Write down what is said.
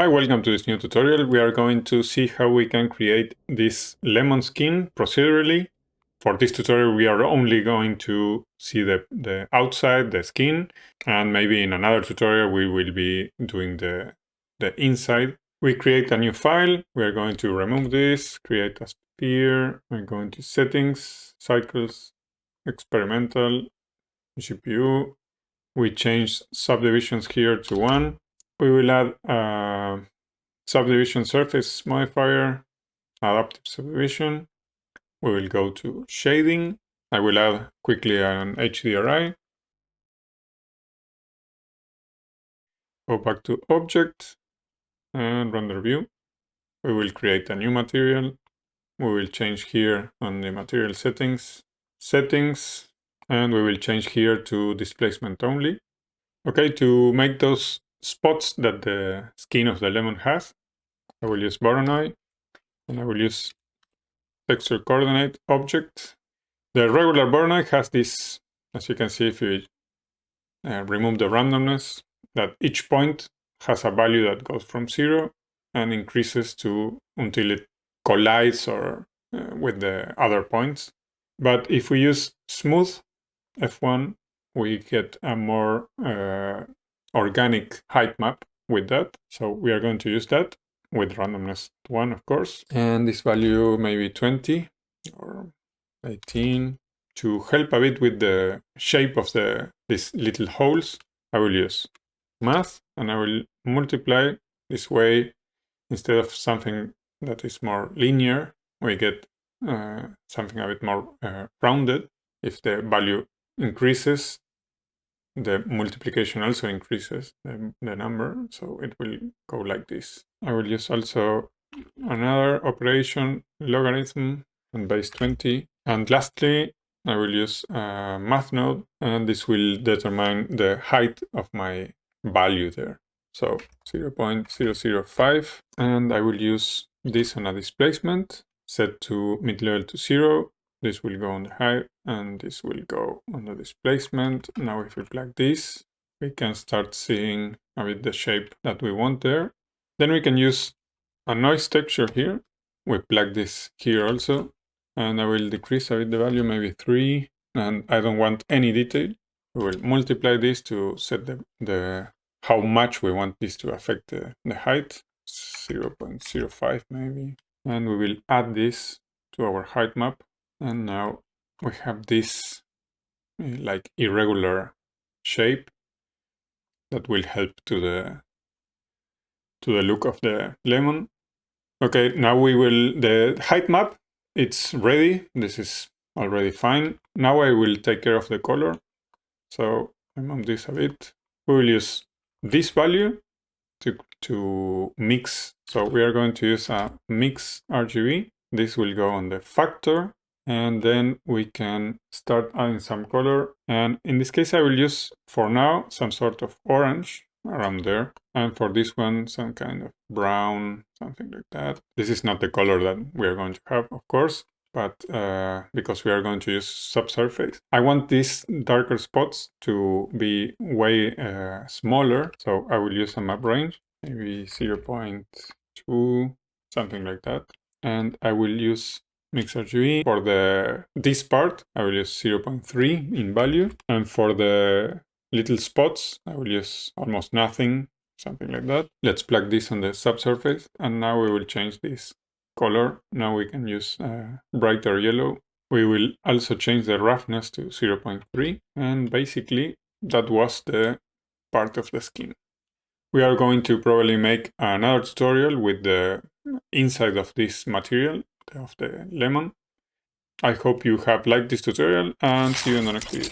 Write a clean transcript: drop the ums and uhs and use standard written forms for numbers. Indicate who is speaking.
Speaker 1: Hi, welcome to this new tutorial. We are going to see how we can create this lemon skin procedurally. For this tutorial, we are only going to see the outside, the skin, and maybe in another tutorial, we will be doing the inside. We create a new file. We are going to remove this, create a sphere. I'm going to settings, cycles, experimental, GPU. We change subdivisions here to 1. We will add a subdivision surface modifier, adaptive subdivision. We will go to shading. I will add quickly an HDRI. Go back to object and render view. We will create a new material. We will change here on the material settings, and we will change here to displacement only. Okay, to make those spots that the skin of the lemon has, I will use Voronoi, and I will use texture coordinate object. The regular Voronoi has this, as you can see if you remove the randomness, that each point has a value that goes from 0 and increases until it collides or with the other points. But if we use smooth F1, we get a more organic height map with that. So we are going to use that with randomness 1, of course. And this value maybe 20 or 18. To help a bit with the shape of these little holes, I will use math, and I will multiply this way. Instead of something that is more linear, we get something a bit more rounded. If the value increases, the multiplication also increases the number, so it will go like this. I will use also another operation, logarithm, and base 20. And lastly, I will use a math node, and this will determine the height of my value there. So 0.005, and I will use this on a displacement, set to mid-level to 0. This will go on the height, and this will go on the displacement. Now if we plug this, we can start seeing a bit the shape that we want there. Then we can use a noise texture here. We plug this here also, and I will decrease a bit the value, maybe 3, and I don't want any detail. We will multiply this to set the how much we want this to affect the height, 0.05 maybe, and we will add this to our height map, and now we have this like irregular shape that will help to the look of the lemon. Okay, now the height map, it's ready. This is already fine. Now I will take care of the color. So I move this a bit. We will use this value to mix. So we are going to use a mix RGB. This will go on the factor, and then we can start adding some color. And in this case, I will use for now some sort of orange around there, and for this one some kind of brown, something like that. This is not the color that we are going to have, of course, but because we are going to use subsurface, I want these darker spots to be way smaller, so I will use a map range, maybe 0.2, something like that, and I will use mix RGB. For this part, I will use 0.3 in value, and for the little spots, I will use almost nothing, something like that. Let's plug this on the subsurface, and now we will change this color. Now we can use brighter yellow. We will also change the roughness to 0.3, and basically that was the part of the skin. We are going to probably make another tutorial with the inside of this material, of the lemon. I hope you have liked this tutorial, and see you in the next video.